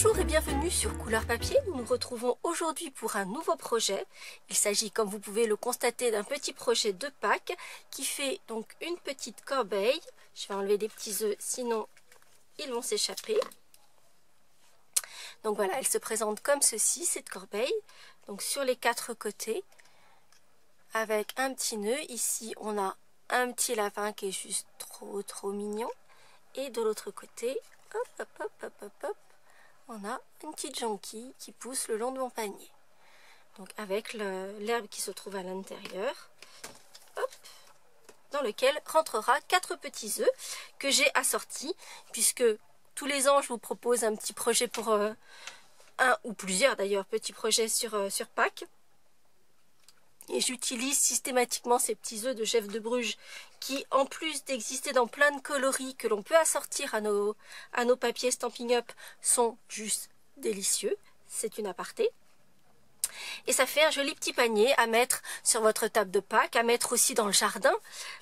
Bonjour et bienvenue sur Couleur Papier. Nous nous retrouvons aujourd'hui pour un nouveau projet. Il s'agit, comme vous pouvez le constater, d'un petit projet de Pâques qui fait donc une petite corbeille. Je vais enlever des petits œufs, sinon ils vont s'échapper. Donc voilà, elle se présente comme ceci, cette corbeille. Donc sur les quatre côtés, avec un petit nœud. Ici, on a un petit lapin qui est juste trop mignon. Et de l'autre côté, hop, hop, hop, hop, hop, hop, on a une petite jonquille qui pousse le long de mon panier. Donc avec l'herbe qui se trouve à l'intérieur, dans lequel rentrera 4 petits œufs que j'ai assortis, puisque tous les ans je vous propose un petit projet pour un ou plusieurs d'ailleurs petits projets sur Pâques. Et j'utilise systématiquement ces petits œufs de Jeff de Bruges qui, en plus d'exister dans plein de coloris que l'on peut assortir à nos papiers Stampin' Up, sont juste délicieux. C'est une aparté. Et ça fait un joli petit panier à mettre sur votre table de Pâques, à mettre aussi dans le jardin,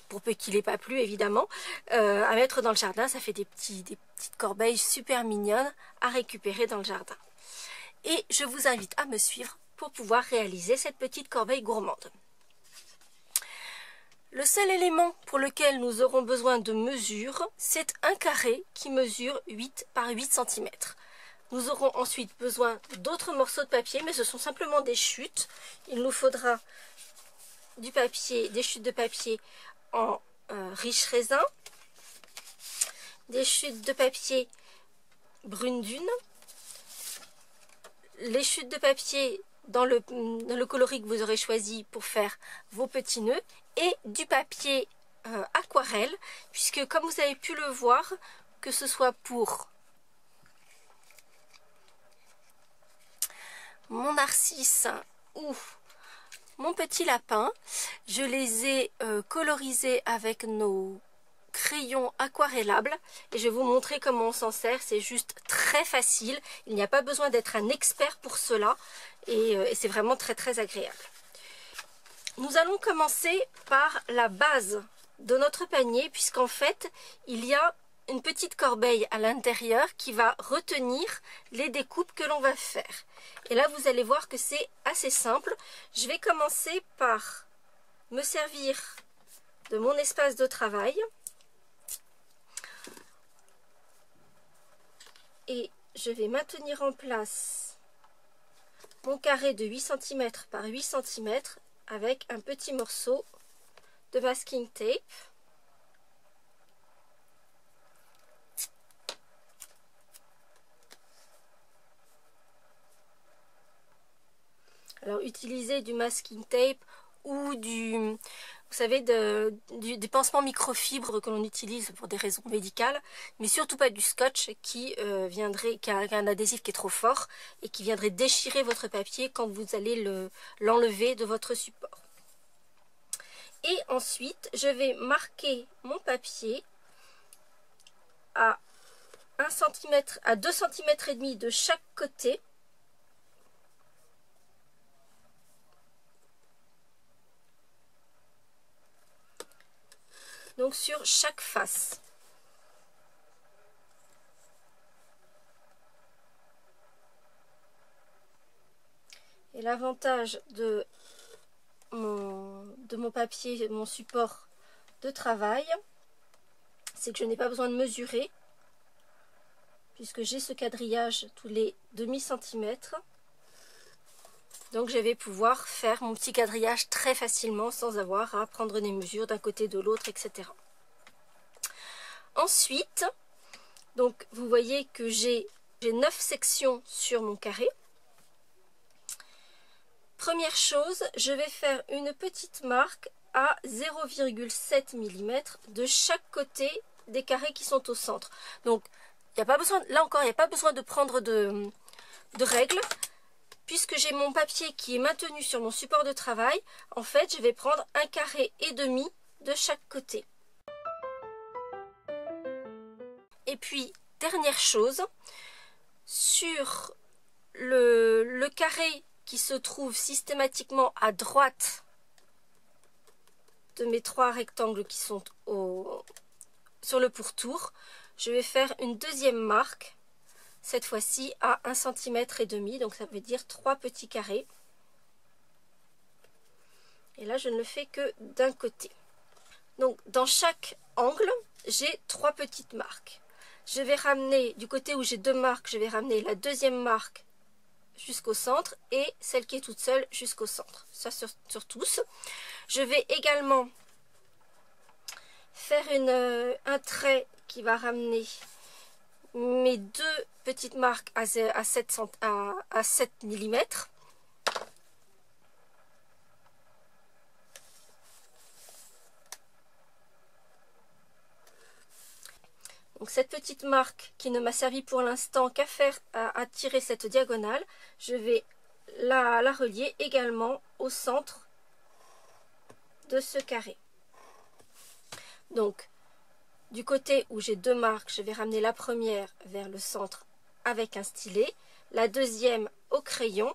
pour peu qu'il n'ait pas plu évidemment. À mettre dans le jardin, ça fait des petites corbeilles super mignonnes à récupérer dans le jardin. Et je vous invite à me suivre pour pouvoir réaliser cette petite corbeille gourmande. Le seul élément pour lequel nous aurons besoin de mesure, c'est un carré qui mesure 8 par 8 cm. Nous aurons ensuite besoin d'autres morceaux de papier, mais ce sont simplement des chutes. Il nous faudra du papier, des chutes de papier en riche raisin, des chutes de papier brune dune, les chutes de papier dans le coloris que vous aurez choisi pour faire vos petits nœuds, et du papier aquarelle, puisque comme vous avez pu le voir, que ce soit pour mon narcisse ou mon petit lapin, je les ai colorisés avec nos crayons aquarellables et je vais vous montrer comment on s'en sert. C'est juste très facile, il n'y a pas besoin d'être un expert pour cela et c'est vraiment très agréable. Nous allons commencer par la base de notre panier, puisqu'en fait il y a une petite corbeille à l'intérieur qui va retenir les découpes que l'on va faire. Et là vous allez voir que c'est assez simple. Je vais commencer par me servir de mon espace de travail et je vais maintenir en place mon carré de 8 cm par 8 cm avec un petit morceau de masking tape. Alors utilisez du masking tape ou vous savez, des pansements microfibres que l'on utilise pour des raisons médicales, mais surtout pas du scotch qui a un adhésif qui est trop fort et qui viendrait déchirer votre papier quand vous allez l'enlever de votre support. Et ensuite, je vais marquer mon papier à 2 cm et demi de chaque côté. Donc sur chaque face. Et l'avantage de mon papier, mon support de travail, c'est que je n'ai pas besoin de mesurer, puisque j'ai ce quadrillage tous les demi-centimètres. Donc je vais pouvoir faire mon petit quadrillage très facilement sans avoir à prendre des mesures d'un côté de l'autre, etc. Ensuite, donc vous voyez que j'ai 9 sections sur mon carré. Première chose, je vais faire une petite marque à 0,7 mm de chaque côté des carrés qui sont au centre. Donc il n'y a pas besoin, là encore, il n'y a pas besoin de prendre de règles. Puisque j'ai mon papier qui est maintenu sur mon support de travail, en fait, je vais prendre 1,5 carré de chaque côté. Et puis, dernière chose, sur le carré qui se trouve systématiquement à droite de mes 3 rectangles qui sont sur le pourtour, je vais faire une deuxième marque cette fois-ci à 1,5 cm, donc ça veut dire 3 petits carrés. Et là, je ne le fais que d'un côté. Donc, dans chaque angle, j'ai 3 petites marques. Je vais ramener, du côté où j'ai 2 marques, je vais ramener la deuxième marque jusqu'au centre et celle qui est toute seule jusqu'au centre. Ça sur tous. Je vais également faire un trait qui va ramener mes 2 petites marques à 7 mm. Donc cette petite marque qui ne m'a servi pour l'instant qu'à faire à tirer cette diagonale, je vais la relier également au centre de ce carré. Donc du côté où j'ai 2 marques, je vais ramener la première vers le centre avec un stylet, la deuxième au crayon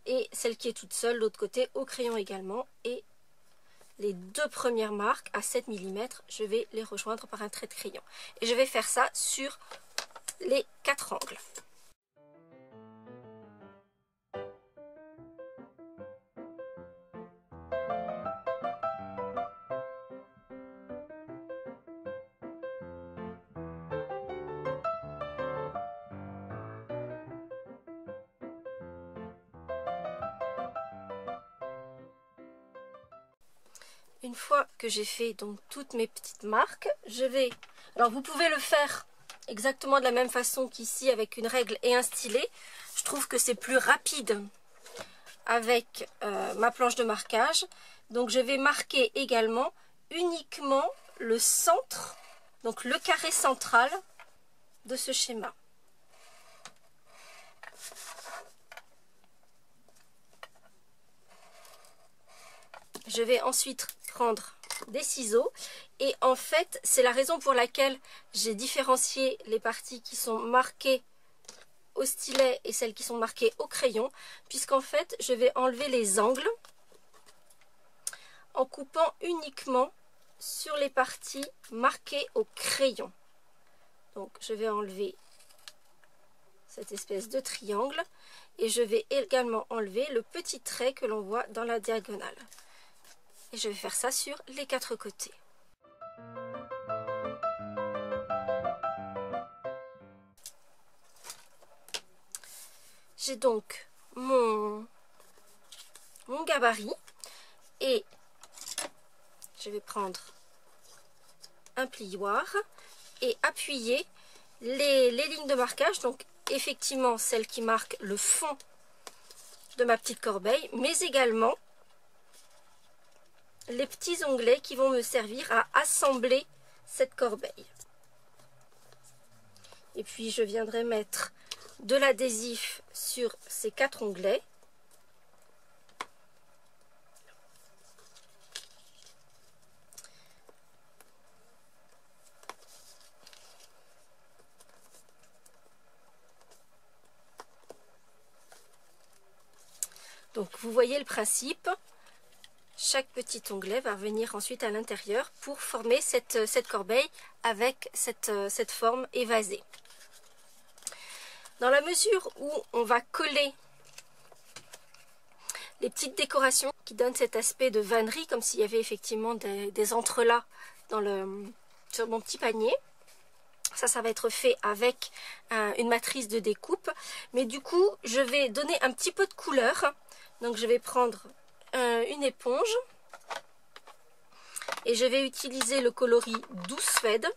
et celle qui est toute seule, l'autre côté au crayon également, et les 2 premières marques à 7 mm, je vais les rejoindre par un trait de crayon. Et je vais faire ça sur les 4 angles. Une fois que j'ai fait donc toutes mes petites marques, je vais... Alors vous pouvez le faire exactement de la même façon qu'ici avec une règle et un stylet. Je trouve que c'est plus rapide avec ma planche de marquage. Donc je vais marquer également uniquement le centre, donc le carré central de ce schéma. Je vais ensuite prendre des ciseaux et en fait c'est la raison pour laquelle j'ai différencié les parties qui sont marquées au stylet et celles qui sont marquées au crayon, puisqu'en fait je vais enlever les angles en coupant uniquement sur les parties marquées au crayon. Donc je vais enlever cette espèce de triangle et je vais également enlever le petit trait que l'on voit dans la diagonale. Et je vais faire ça sur les 4 côtés. J'ai donc mon gabarit et je vais prendre un plioir et appuyer les lignes de marquage. Donc effectivement celles qui marquent le fond de ma petite corbeille, mais également les petits onglets qui vont me servir à assembler cette corbeille. Et puis je viendrai mettre de l'adhésif sur ces 4 onglets. Donc vous voyez le principe. Chaque petit onglet va venir ensuite à l'intérieur pour former cette corbeille avec cette forme évasée. Dans la mesure où on va coller les petites décorations qui donnent cet aspect de vannerie, comme s'il y avait effectivement des entrelacs sur mon petit panier, ça va être fait avec une matrice de découpe. Mais du coup, je vais donner un petit peu de couleur. Donc je vais prendre une éponge et je vais utiliser le coloris Douce Suède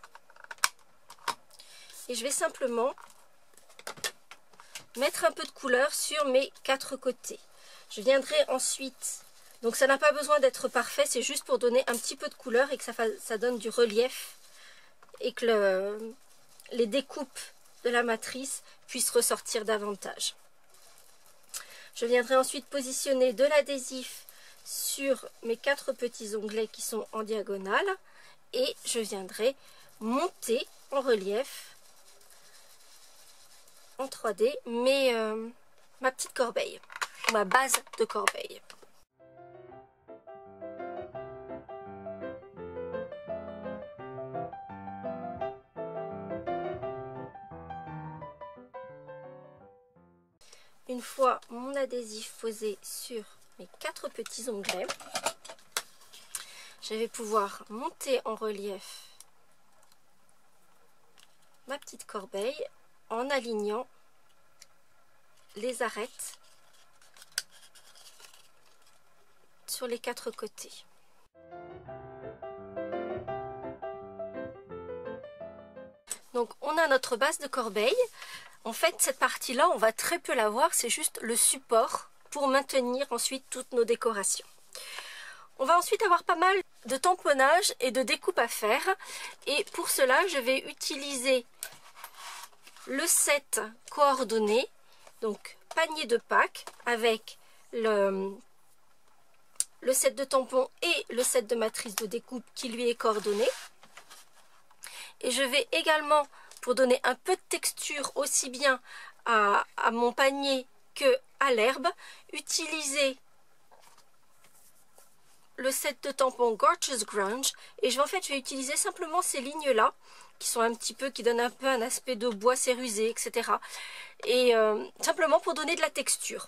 et je vais simplement mettre un peu de couleur sur mes 4 côtés. Je viendrai ensuite, donc ça n'a pas besoin d'être parfait, c'est juste pour donner un petit peu de couleur et que ça donne du relief et que les découpes de la matrice puissent ressortir davantage. Je viendrai ensuite positionner de l'adhésif sur mes 4 petits onglets qui sont en diagonale et je viendrai monter en relief en 3D ma petite corbeille, ma base de corbeille. une fois mon adhésif posé sur mes 4 petits onglets, je vais pouvoir monter en relief ma petite corbeille en alignant les arêtes sur les 4 côtés. Donc on a notre base de corbeille. En fait, cette partie-là, on va très peu la voir, c'est juste le support pour maintenir ensuite toutes nos décorations. On va ensuite avoir pas mal de tamponnage et de découpe à faire. Et pour cela, je vais utiliser le set coordonné, donc panier de Pâques, avec le set de tampons et le set de matrice de découpe qui lui est coordonné. Et je vais également, pour donner un peu de texture aussi bien à mon panier que à l'herbe, utiliser le set de tampons Gorgeous Grunge. Et je vais utiliser simplement ces lignes là qui sont un petit peu, qui donnent un peu un aspect de bois cérusé, etc. Et simplement pour donner de la texture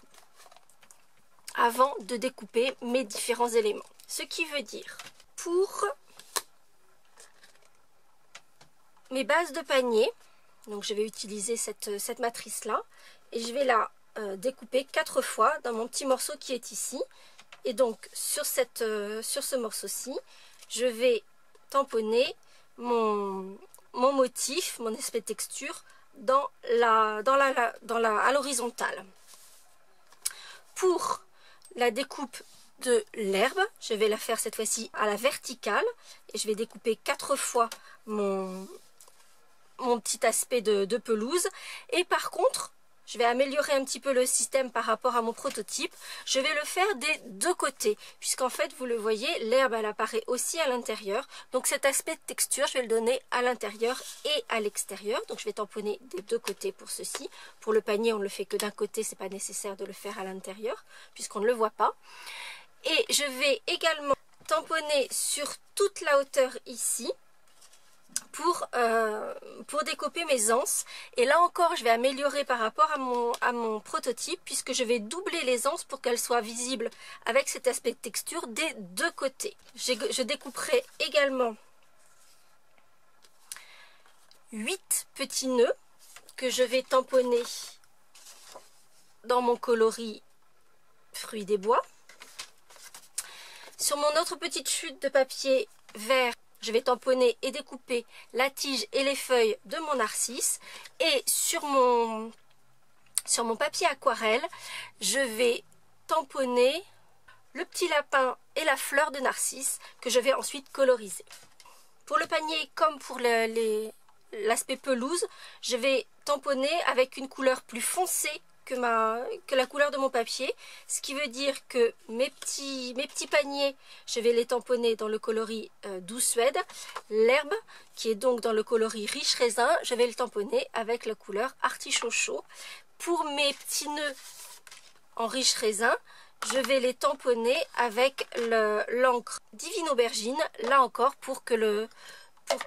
avant de découper mes différents éléments. Ce qui veut dire, pour mes bases de panier, donc je vais utiliser cette matrice là et je vais la découper 4 fois dans mon petit morceau qui est ici. Et donc sur ce morceau-ci, je vais tamponner mon motif, mon aspect de texture à l'horizontale. Pour la découpe de l'herbe, je vais la faire cette fois-ci à la verticale et je vais découper 4 fois mon petit aspect de pelouse. Et par contre, je vais améliorer un petit peu le système par rapport à mon prototype. Je vais le faire des 2 côtés, puisqu'en fait, vous le voyez, l'herbe, elle apparaît aussi à l'intérieur. Donc cet aspect de texture, je vais le donner à l'intérieur et à l'extérieur. Donc je vais tamponner des 2 côtés pour ceci. Pour le panier, on ne le fait que d'un côté, c'est pas nécessaire de le faire à l'intérieur, puisqu'on ne le voit pas. Et je vais également tamponner sur toute la hauteur ici, pour découper mes anses. Et là encore, je vais améliorer par rapport à mon prototype, puisque je vais doubler les anses pour qu'elles soient visibles avec cet aspect de texture des 2 côtés. Je découperai également 8 petits nœuds que je vais tamponner dans mon coloris fruits des bois. Sur mon autre petite chute de papier vert, je vais tamponner et découper la tige et les feuilles de mon narcisse. Et sur mon papier aquarelle, je vais tamponner le petit lapin et la fleur de narcisse que je vais ensuite coloriser. Pour le panier comme pour l'aspect pelouse, je vais tamponner avec une couleur plus foncée que la couleur de mon papier, ce qui veut dire que mes petits paniers, je vais les tamponner dans le coloris Doux Suède. L'herbe, qui est donc dans le coloris Riche Raisin, je vais le tamponner avec la couleur Artichaut Chaud. Pour mes petits nœuds en Riche Raisin, je vais les tamponner avec l'encre Divine Aubergine, là encore pour que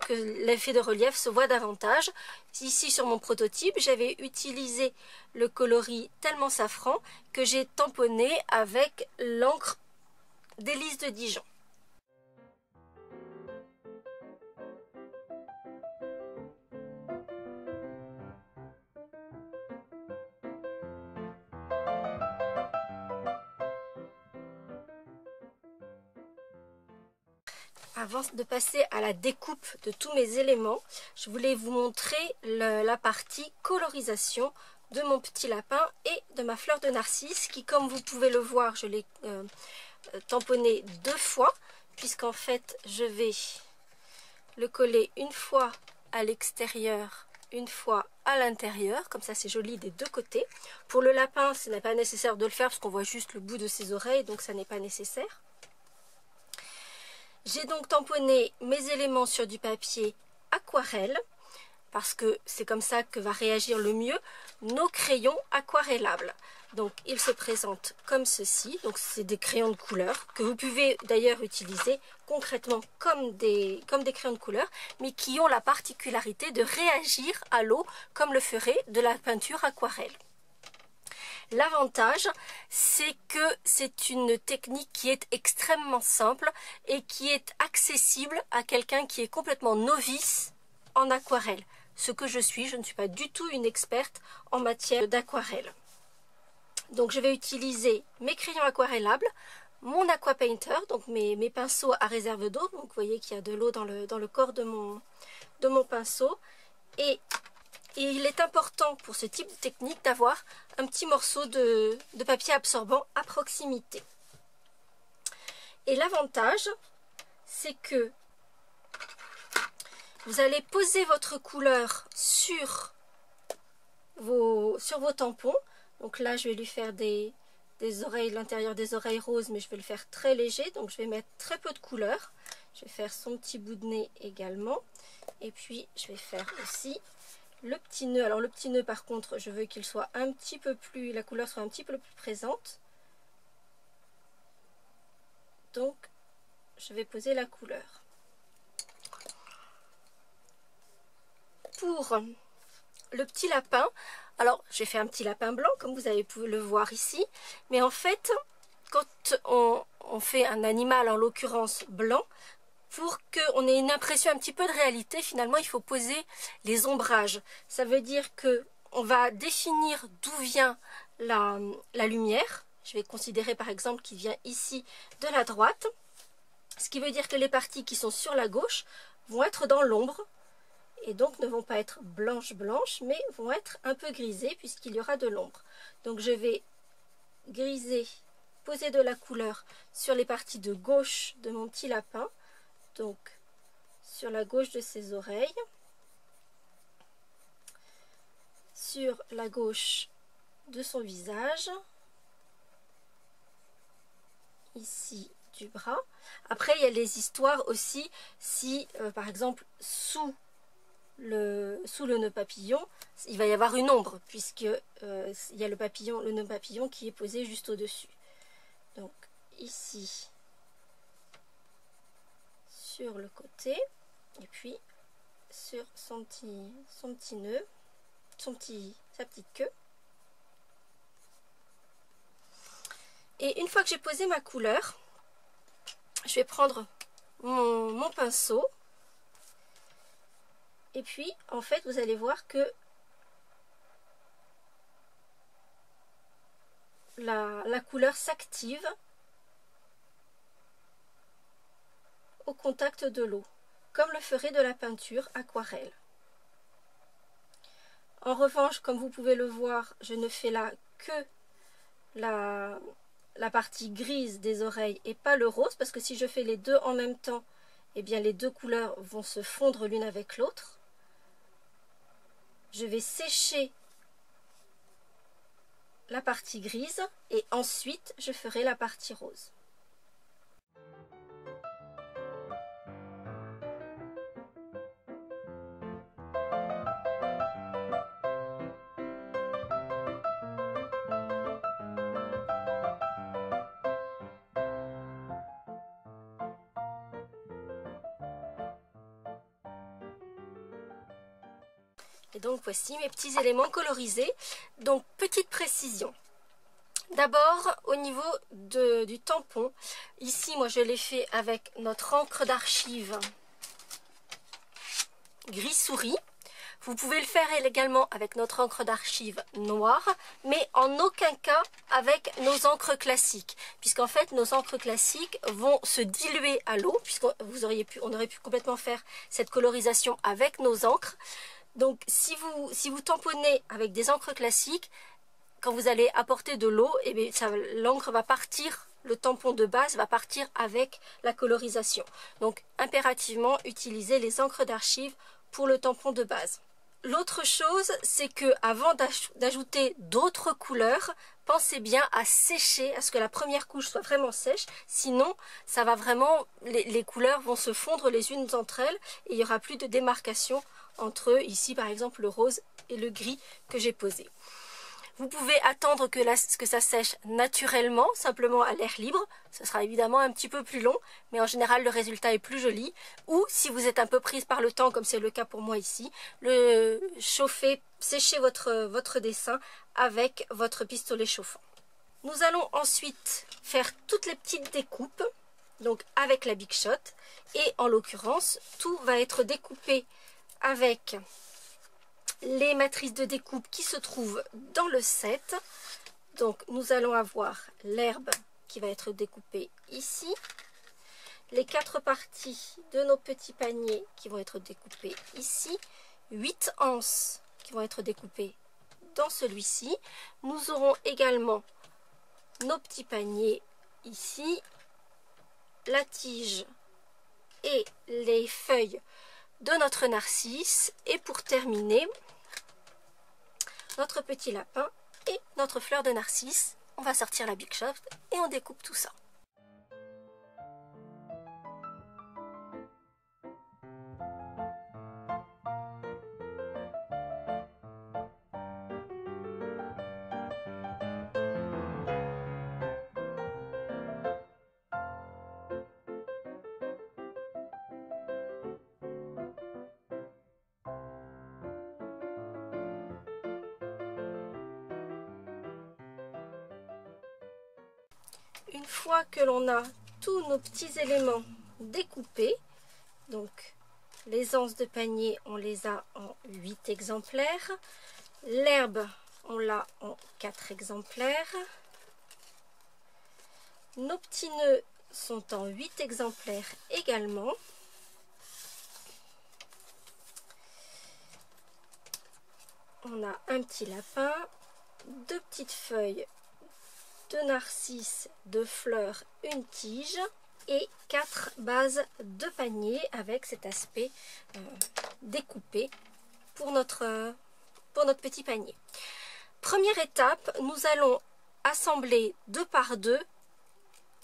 l'effet de relief se voit davantage. Ici sur mon prototype, j'avais utilisé le coloris Tellement Safran que j'ai tamponné avec l'encre Délices de Dijon. Avant de passer à la découpe de tous mes éléments, je voulais vous montrer la partie colorisation de mon petit lapin et de ma fleur de narcisse qui, comme vous pouvez le voir, je l'ai tamponné 2 fois, puisqu'en fait je vais le coller une fois à l'extérieur, une fois à l'intérieur, comme ça c'est joli des 2 côtés. Pour le lapin, ce n'est pas nécessaire de le faire parce qu'on voit juste le bout de ses oreilles, donc ça n'est pas nécessaire. J'ai donc tamponné mes éléments sur du papier aquarelle, parce que c'est comme ça que va réagir le mieux nos crayons aquarellables. Donc ils se présentent comme ceci, donc c'est des crayons de couleur, que vous pouvez d'ailleurs utiliser concrètement comme des crayons de couleur, mais qui ont la particularité de réagir à l'eau comme le ferait de la peinture aquarelle. L'avantage, c'est que c'est une technique qui est extrêmement simple et qui est accessible à quelqu'un qui est complètement novice en aquarelle. Ce que je ne suis pas du tout une experte en matière d'aquarelle. Donc je vais utiliser mes crayons aquarellables, mon aqua painter, donc mes pinceaux à réserve d'eau. Donc vous voyez qu'il y a de l'eau dans le corps de mon pinceau. Et il est important pour ce type de technique d'avoir un petit morceau de papier absorbant à proximité. Et l'avantage, c'est que vous allez poser votre couleur sur vos tampons. Donc là, je vais lui faire des oreilles, l'intérieur des oreilles roses, mais je vais le faire très léger. Donc je vais mettre très peu de couleur. Je vais faire son petit bout de nez également. Et puis, je vais faire aussi le petit nœud. Alors le petit nœud, par contre, je veux qu'il soit un petit peu plus, la couleur soit un petit peu plus présente. Donc, je vais poser la couleur. Pour le petit lapin, alors j'ai fait un petit lapin blanc comme vous avez pu le voir ici, mais en fait quand on fait un animal, en l'occurrence blanc, pour qu'on ait une impression un petit peu de réalité, finalement il faut poser les ombrages. Ça veut dire que on va définir d'où vient la lumière. Je vais considérer par exemple qu'il vient ici de la droite, ce qui veut dire que les parties qui sont sur la gauche vont être dans l'ombre, et donc ne vont pas être blanches, mais vont être un peu grisées puisqu'il y aura de l'ombre. Donc je vais griser, poser de la couleur sur les parties de gauche de mon petit lapin, donc sur la gauche de ses oreilles, sur la gauche de son visage, ici du bras. Après il y a les histoires aussi, si par exemple sous le nœud papillon, il va y avoir une ombre puisque il y a le nœud papillon qui est posé juste au-dessus. Donc ici sur le côté et puis sur son petit nœud, sa petite queue. Et une fois que j'ai posé ma couleur, je vais prendre mon pinceau. Et puis, en fait, vous allez voir que la couleur s'active au contact de l'eau, comme le ferait de la peinture aquarelle. En revanche, comme vous pouvez le voir, je ne fais là que la partie grise des oreilles et pas le rose, parce que si je fais les deux en même temps, eh bien les deux couleurs vont se fondre l'une avec l'autre. Je vais sécher la partie grise et ensuite je ferai la partie rose. Et donc voici mes petits éléments colorisés. Donc petite précision. D'abord au niveau du tampon. Ici moi je l'ai fait avec notre encre d'archive gris souris. Vous pouvez le faire également avec notre encre d'archive noire, mais en aucun cas avec nos encres classiques, puisqu'en fait nos encres classiques vont se diluer à l'eau, puisqu'on aurait pu complètement faire cette colorisation avec nos encres. Donc si vous tamponnez avec des encres classiques, quand vous allez apporter de l'eau, eh l'encre va partir, le tampon de base va partir avec la colorisation. Donc impérativement utilisez les encres d'archive pour le tampon de base. L'autre chose, c'est que avant d'ajouter d'autres couleurs, pensez bien à sécher, à ce que la première couche soit vraiment sèche, sinon ça va vraiment, les couleurs vont se fondre les unes entre elles et il n'y aura plus de démarcation entre ici par exemple le rose et le gris que j'ai posé. Vous pouvez attendre que ça sèche naturellement, simplement à l'air libre. Ce sera évidemment un petit peu plus long, mais en général le résultat est plus joli. Ou si vous êtes un peu prise par le temps, comme c'est le cas pour moi ici, séchez votre dessin avec votre pistolet chauffant. Nous allons ensuite faire toutes les petites découpes, donc avec la Big Shot. Et en l'occurrence, tout va être découpé avec les matrices de découpe qui se trouvent dans le set. Donc nous allons avoir l'herbe qui va être découpée ici, les 4 parties de nos petits paniers qui vont être découpées ici, 8 anses qui vont être découpées dans celui-ci. Nous aurons également nos petits paniers ici, la tige et les feuilles de notre narcisse, et pour terminer, notre petit lapin et notre fleur de narcisse. On va sortir la Big Shot et on découpe tout ça. Une fois que l'on a tous nos petits éléments découpés, donc les anses de panier, on les a en 8 exemplaires. L'herbe, on l'a en 4 exemplaires. Nos petits nœuds sont en 8 exemplaires également. On a un petit lapin, 2 petites feuilles de narcisse, de fleurs, une tige et 4 bases de panier avec cet aspect découpé pour notre petit panier. Première étape, nous allons assembler 2 par 2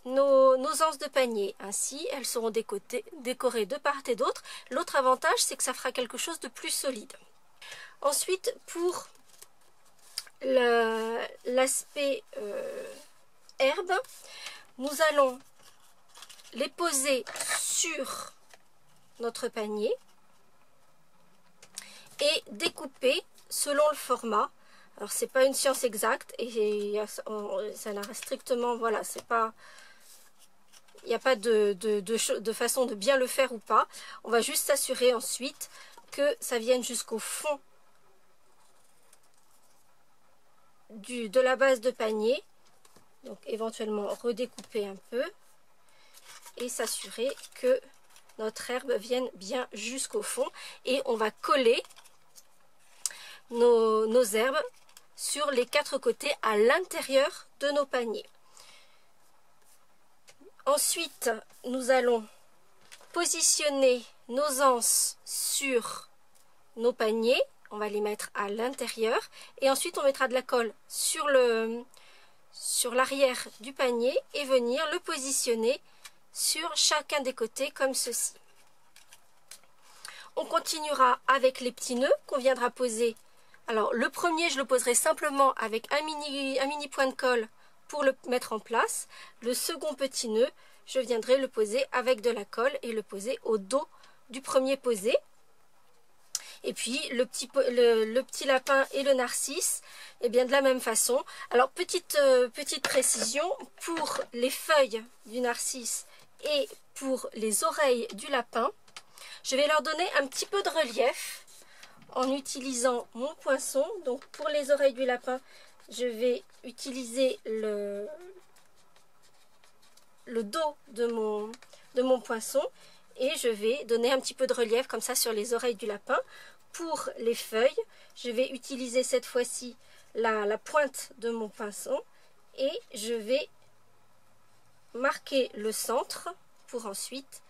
nos anses de panier. Ainsi, elles seront décorées de part et d'autre. L'autre avantage, c'est que ça fera quelque chose de plus solide. Ensuite, pour l'aspect herbe, nous allons les poser sur notre panier et découper selon le format. Alors c'est pas une science exacte et ça n'a strictement, voilà, c'est pas, il n'y a pas de façon de bien le faire ou pas. On va juste s'assurer ensuite que ça vienne jusqu'au fond de la base de panier, donc éventuellement redécouper un peu et s'assurer que notre herbe vienne bien jusqu'au fond, et on va coller nos herbes sur les 4 côtés à l'intérieur de nos paniers. Ensuite, nous allons positionner nos anses sur nos paniers. On va les mettre à l'intérieur et ensuite on mettra de la colle sur l'arrière du panier et venir le positionner sur chacun des côtés comme ceci. On continuera avec les petits nœuds qu'on viendra poser. Alors le premier, je le poserai simplement avec un mini point de colle pour le mettre en place. Le second petit nœud, je viendrai le poser avec de la colle et le poser au dos du premier posé. Et puis le petit lapin et le narcisse, et bien de la même façon. Alors petite précision, pour les feuilles du narcisse et pour les oreilles du lapin, je vais leur donner un petit peu de relief en utilisant mon poinçon. Donc pour les oreilles du lapin, je vais utiliser le dos de mon poinçon. Et je vais donner un petit peu de relief comme ça sur les oreilles du lapin. Pour les feuilles, je vais utiliser cette fois-ci la pointe de mon pinceau et je vais marquer le centre pour ensuite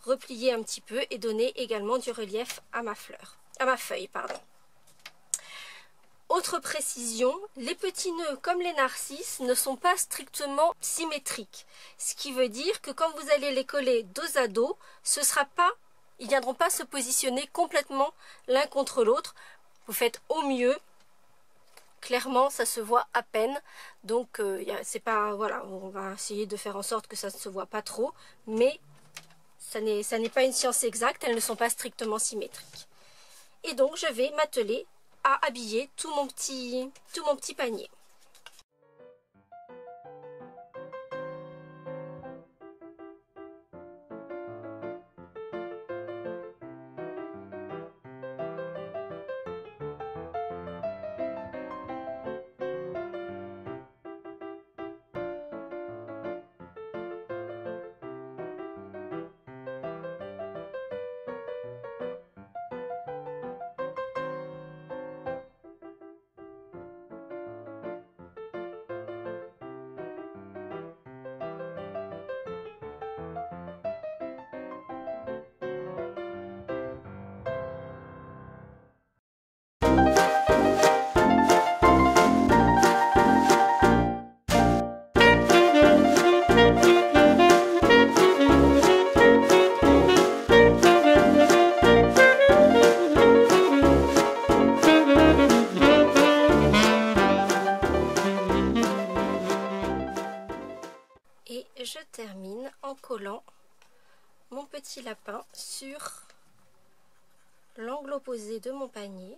replier un petit peu et donner également du relief à ma feuille, pardon. Autre précision, les petits nœuds comme les narcisses ne sont pas strictement symétriques. Ce qui veut dire que quand vous allez les coller dos à dos, ils ne viendront pas se positionner complètement l'un contre l'autre. Vous faites au mieux clairement ça se voit à peine, donc c'est pas, voilà, on va essayer de faire en sorte que ça ne se voit pas trop, mais ça n'est pas une science exacte, elles ne sont pas strictement symétriques. Et donc je vais m'atteler à habiller tout mon petit panier. Et je termine en collant mon petit lapin sur l'angle opposé de mon panier,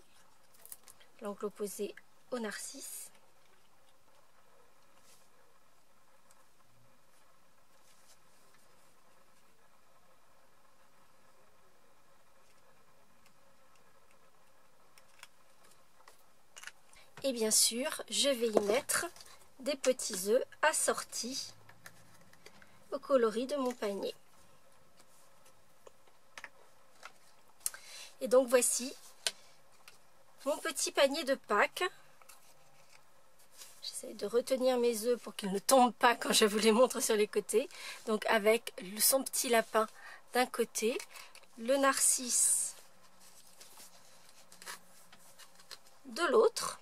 l'angle opposé au narcisse. Et bien sûr, je vais y mettre des petits œufs assortis au coloris de mon panier. Et donc voici mon petit panier de Pâques. J'essaie de retenir mes œufs pour qu'ils ne tombent pas quand je vous les montre sur les côtés. Donc avec son petit lapin d'un côté, le narcisse de l'autre.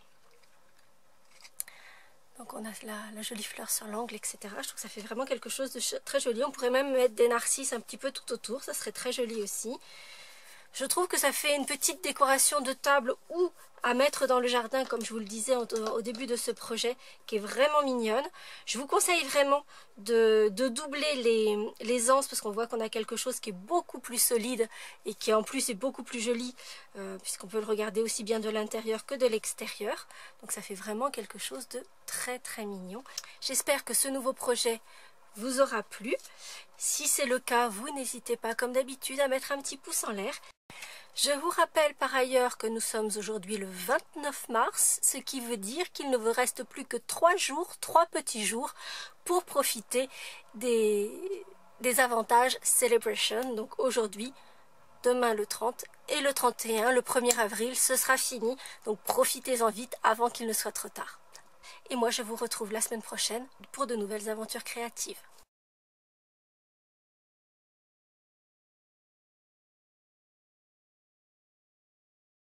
Donc on a la jolie fleur sur l'angle, etc. Je trouve que ça fait vraiment quelque chose de très joli. On pourrait même mettre des narcisses un petit peu tout autour, ça serait très joli aussi. Je trouve que ça fait une petite décoration de table ou à mettre dans le jardin, comme je vous le disais au début de ce projet, qui est vraiment mignonne. Je vous conseille vraiment de doubler les anses, parce qu'on voit qu'on a quelque chose qui est beaucoup plus solide et qui en plus est beaucoup plus joli, puisqu'on peut le regarder aussi bien de l'intérieur que de l'extérieur. Donc ça fait vraiment quelque chose de très très mignon. J'espère que ce nouveau projet vous aura plu. Si c'est le cas, vous n'hésitez pas comme d'habitude à mettre un petit pouce en l'air. Je vous rappelle par ailleurs que nous sommes aujourd'hui le 29 mars, ce qui veut dire qu'il ne vous reste plus que 3 jours, 3 petits jours pour profiter des avantages Celebration. Donc aujourd'hui, demain le 30 et le 31, le 1er avril, ce sera fini. Donc profitez-en vite avant qu'il ne soit trop tard. Et moi je vous retrouve la semaine prochaine pour de nouvelles aventures créatives.